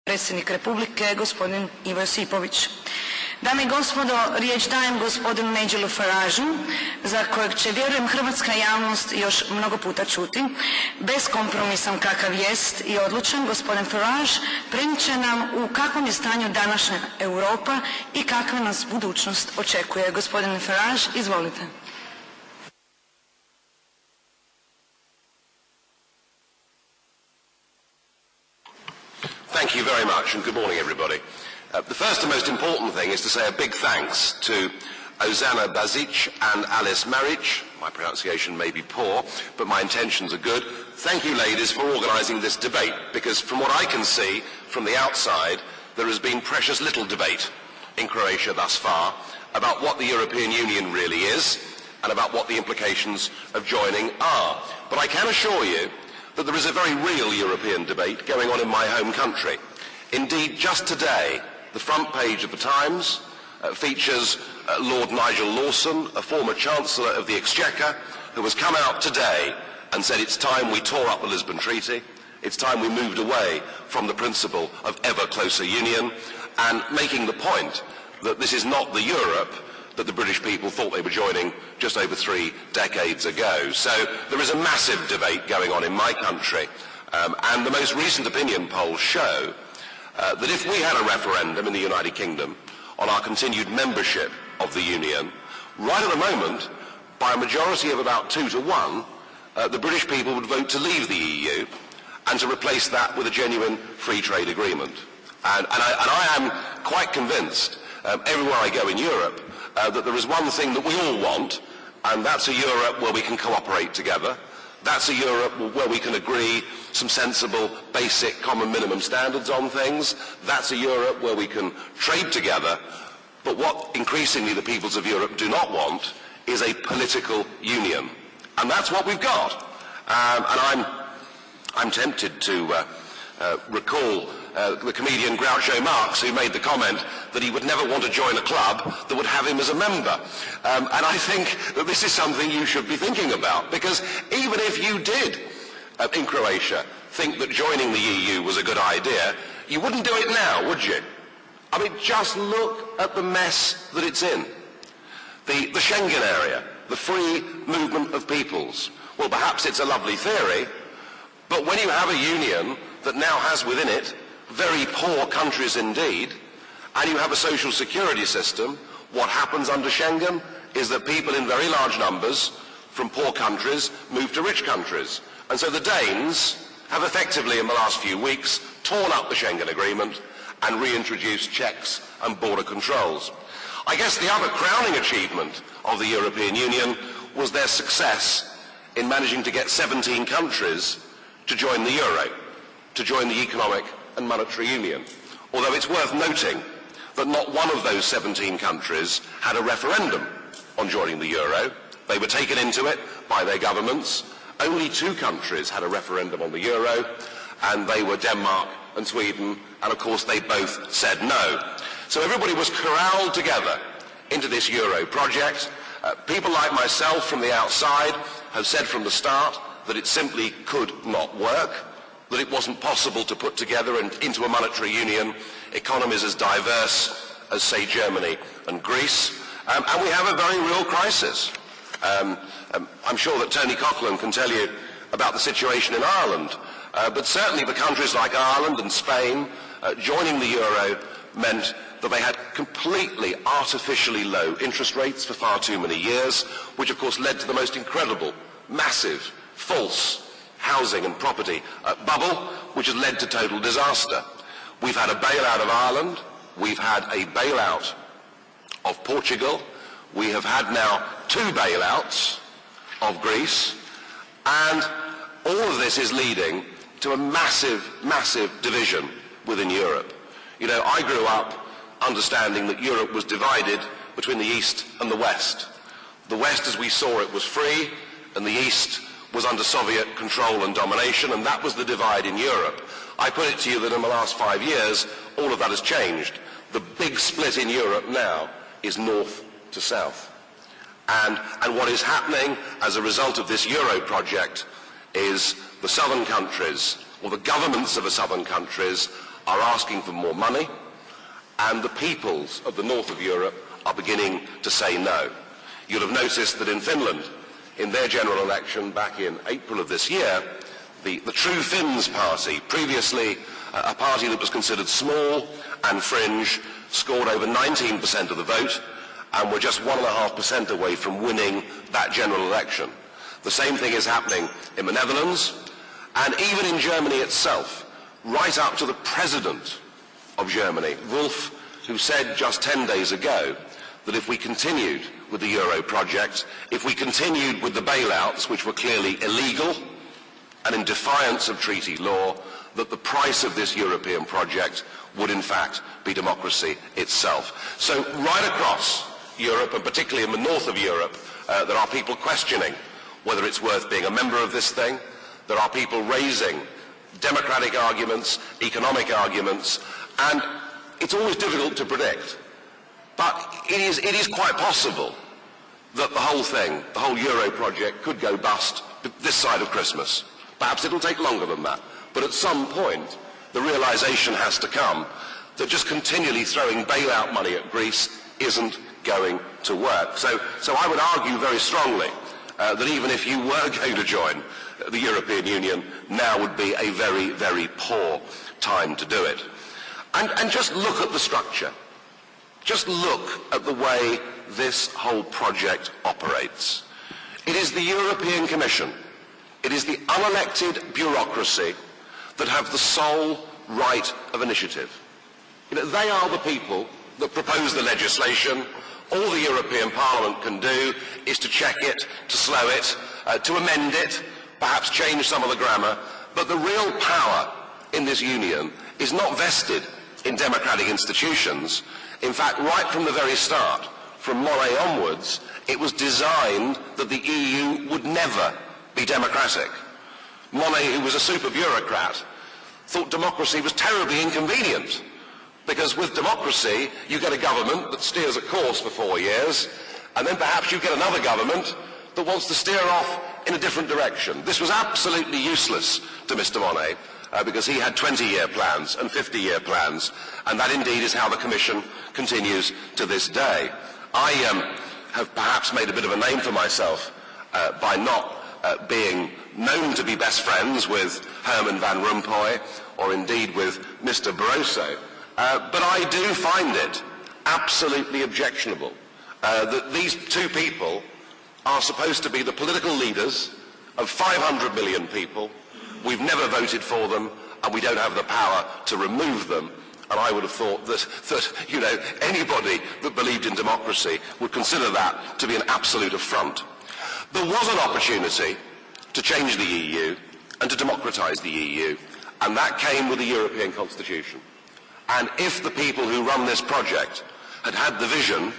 Predsjednik Republike, gospodin Ivo Josipović. Dame i gospodo, riječ dajem gospodinu Nigelu Farageu, za kojeg će, vjerujem, hrvatska javnost još mnogo puta čuti. Beskompromisan kakav jest i odlučan, gospodin Farage prenijet će nam u kakvom je stanju današnja Europa i kakva nas budućnost očekuje. Gospodine Farage, izvolite. Thank you very much, and good morning, everybody. The first and most important thing is to say a big thanks to Ozana Bazic and Alice Maric. My pronunciation may be poor, but my intentions are good. Thank you, ladies, for organising this debate, because from what I can see from the outside, there has been precious little debate in Croatia thus far about what the European Union really is and about what the implications of joining are. But I can assure you that there is a very real European debate going on in my home country. Indeed, just today, the front page of the Times features Lord Nigel Lawson, a former Chancellor of the Exchequer, who has come out today and said it's time we tore up the Lisbon Treaty, it's time we moved away from the principle of ever closer union, and making the point that this is not the Europe that the British people thought they were joining just over 3 decades ago. So there is a massive debate going on in my country, and the most recent opinion polls show that if we had a referendum in the United Kingdom on our continued membership of the Union, right at the moment, by a majority of about 2 to 1, the British people would vote to leave the EU and to replace that with a genuine free trade agreement. And I am quite convinced, everywhere I go in Europe, that there is one thing that we all want, and that's a Europe where we can cooperate together. That's a Europe where we can agree some sensible, basic, common minimum standards on things. That's a Europe where we can trade together. But what increasingly the peoples of Europe do not want is a political union. And that's what we've got. And I'm tempted to recall the comedian Groucho Marx, who made the comment that he would never want to join a club that would have him as a member. And I think that this is something you should be thinking about, because even if you did, in Croatia, think that joining the EU was a good idea, you wouldn't do it now, would you? I mean, just look at the mess that it's in. The Schengen area, the free movement of peoples. Well, perhaps it's a lovely theory, but when you have a union that now has within it very poor countries indeed, and you have a social security system, what happens under Schengen is that people in very large numbers from poor countries move to rich countries. And so the Danes have effectively in the last few weeks torn up the Schengen Agreement and reintroduced checks and border controls. I guess the other crowning achievement of the European Union was their success in managing to get 17 countries to join the euro, to join the economic and monetary union. Although it's worth noting that not one of those 17 countries had a referendum on joining the euro. They were taken into it by their governments. Only 2 countries had a referendum on the euro, and they were Denmark and Sweden, and of course they both said no. So everybody was corralled together into this euro project. People like myself from the outside have said from the start that it simply could not work, that it wasn't possible to put together into a monetary union economies as diverse as, say, Germany and Greece. And we have a very real crisis. I'm sure that Tony Coughlin can tell you about the situation in Ireland, but certainly for countries like Ireland and Spain, joining the euro meant that they had completely artificially low interest rates for far too many years, which of course led to the most incredible, massive, false housing and property bubble, which has led to total disaster. We've had a bailout of Ireland, we've had a bailout of Portugal, we have had now 2 bailouts of Greece, and all of this is leading to a massive, massive division within Europe. You know, I grew up understanding that Europe was divided between the East and the West. The West, as we saw it, was free, and the East was under Soviet control and domination, and that was the divide in Europe. I put it to you that in the last 5 years, all of that has changed. The big split in Europe now is north to south. And what is happening as a result of this Euro project is the southern countries, or the governments of the southern countries, are asking for more money, and the peoples of the north of Europe are beginning to say no. You'll have noticed that in Finland, in their general election back in April of this year, the True Finns party, previously a party that was considered small and fringe, scored over 19% of the vote and were just 1.5% away from winning that general election. The same thing is happening in the Netherlands, and even in Germany itself, right up to the president of Germany, Wolf, who said just 10 days ago that if we continued with the Euro project, if we continued with the bailouts, which were clearly illegal and in defiance of treaty law, that the price of this European project would in fact be democracy itself. So right across Europe, and particularly in the north of Europe, there are people questioning whether it's worth being a member of this thing. There are people raising democratic arguments, economic arguments, and it's always difficult to predict. But it is quite possible that the whole thing, the whole Euro project, could go bust this side of Christmas. Perhaps it'll take longer than that. But at some point, the realization has to come that just continually throwing bailout money at Greece isn't going to work. So I would argue very strongly that even if you were going to join the European Union, now would be a very, very poor time to do it. And just look at the structure. Just look at the way this whole project operates. It is the European Commission, it is the unelected bureaucracy that have the sole right of initiative. You know, they are the people that propose the legislation. All the European Parliament can do is to check it, to slow it, to amend it, perhaps change some of the grammar, but the real power in this union is not vested in democratic institutions. In fact, right from the very start, from Moray onwards, it was designed that the EU would never be democratic. Monet, who was a super bureaucrat, thought democracy was terribly inconvenient, because with democracy you get a government that steers a course for 4 years, and then perhaps you get another government that wants to steer off in a different direction. This was absolutely useless to Mr. Monet, because he had 20-year plans and 50-year plans, and that indeed is how the Commission continues to this day. I have perhaps made a bit of a name for myself by not being known to be best friends with Herman Van Rompuy or indeed with Mr. Barroso, but I do find it absolutely objectionable that these two people are supposed to be the political leaders of 500 million people. We've never voted for them, and we don't have the power to remove them. And I would have thought that you know, anybody that believed in democracy would consider that to be an absolute affront. There was an opportunity to change the EU and to democratise the EU, and that came with the European Constitution. And if the people who run this project had had the vision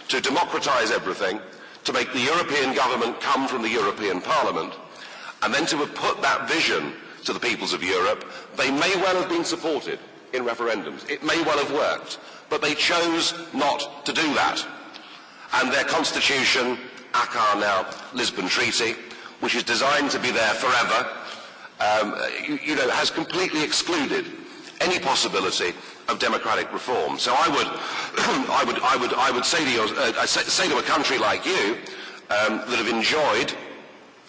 to democratise everything, to make the European government come from the European Parliament, and then to have put that vision to the peoples of Europe, they may well have been supported in referendums. It may well have worked, but they chose not to do that. And their constitution, ACAR now, Lisbon Treaty, which is designed to be there forever, has completely excluded any possibility of democratic reform. So I would say to a country like you that have enjoyed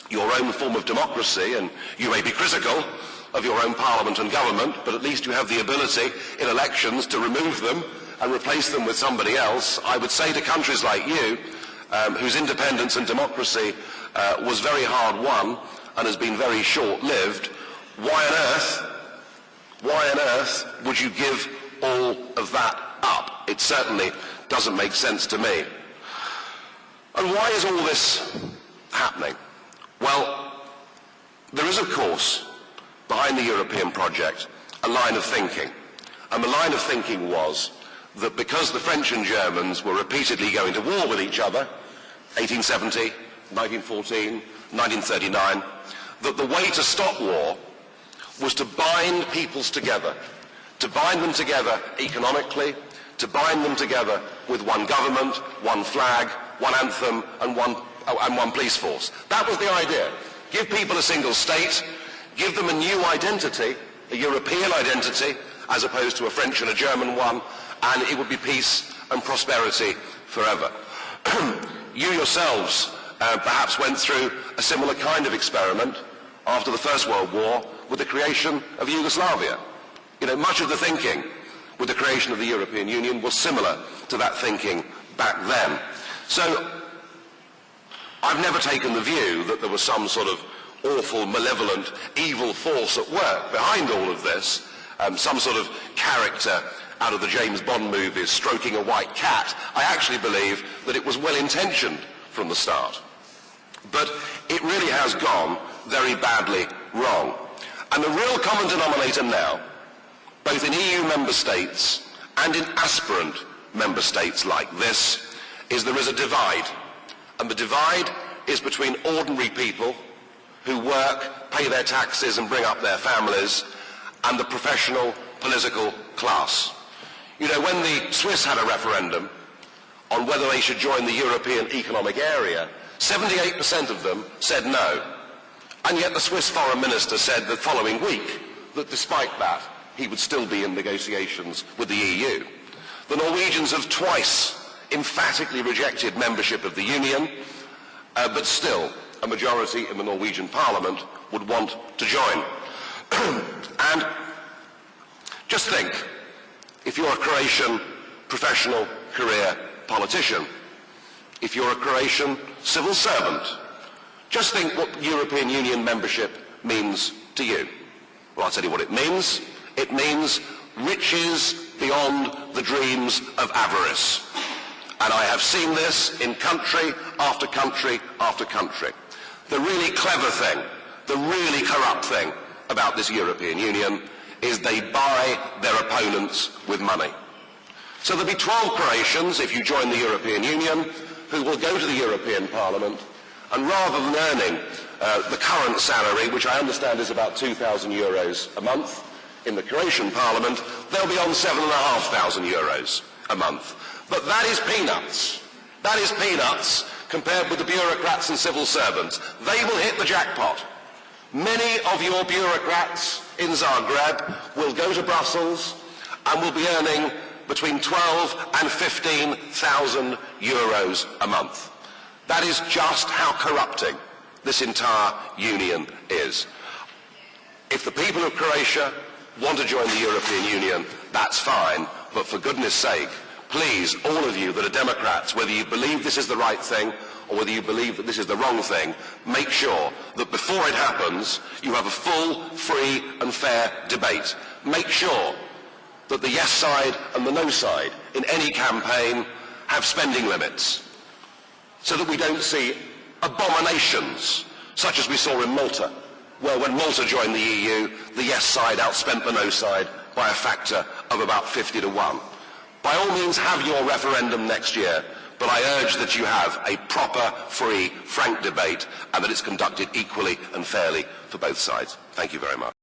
your own form of democracy, and you may be critical of your own parliament and government, but at least you have the ability in elections to remove them and replace them with somebody else. I would say to countries like you, whose independence and democracy was very hard won and has been very short-lived, why on earth would you give all of that up? It certainly doesn't make sense to me. And why is all this happening? Well, there is, of course, behind the European project, a line of thinking. And the line of thinking was that because the French and Germans were repeatedly going to war with each other, 1870, 1914, 1939, that the way to stop war was to bind peoples together, to bind them together economically, to bind them together with one government, one flag, one anthem, and one police force. That was the idea. Give people a single state, give them a new identity, a European identity, as opposed to a French and a German one, and it would be peace and prosperity forever. You yourselves perhaps went through a similar kind of experiment after the First World War with the creation of Yugoslavia. You know, much of the thinking with the creation of the European Union was similar to that thinking back then. So I've never taken the view that there was some sort of awful, malevolent, evil force at work behind all of this, some sort of character out of the James Bond movies stroking a white cat. I actually believe that it was well-intentioned from the start. But it really has gone very badly wrong. And the real common denominator now, both in EU member states and in aspirant member states like this, is there is a divide. And the divide is between ordinary people who work, pay their taxes and bring up their families, and the professional political class. You know, when the Swiss had a referendum on whether they should join the European Economic Area, 78% of them said no. And yet the Swiss foreign minister said the following week that despite that, he would still be in negotiations with the EU. The Norwegians have twice emphatically rejected membership of the Union, but still a majority in the Norwegian Parliament would want to join. And just think, if you're a Croatian professional career politician, if you're a Croatian civil servant, just think what European Union membership means to you. Well, I'll tell you what it means. It means riches beyond the dreams of avarice. And I have seen this in country after country after country. The really clever thing, the really corrupt thing about this European Union is they buy their opponents with money. So there'll be 12 Croatians, if you join the European Union, who will go to the European Parliament, and rather than earning the current salary, which I understand is about €2,000 a month in the Croatian Parliament, they'll be on €7,500 a month. But that is peanuts. That is peanuts compared with the bureaucrats and civil servants. They will hit the jackpot. Many of your bureaucrats in Zagreb will go to Brussels and will be earning between 12 and 15,000 euros a month. That is just how corrupting this entire union is. If the people of Croatia want to join the European Union, that's fine, but for goodness sake, please, all of you that are Democrats, whether you believe this is the right thing or whether you believe that this is the wrong thing, make sure that before it happens, you have a full, free and fair debate. Make sure that the yes side and the no side in any campaign have spending limits, so that we don't see abominations such as we saw in Malta, where when Malta joined the EU, the yes side outspent the no side by a factor of about 50 to 1. By all means, have your referendum next year, but I urge that you have a proper, free, frank debate and that it's conducted equally and fairly for both sides. Thank you very much.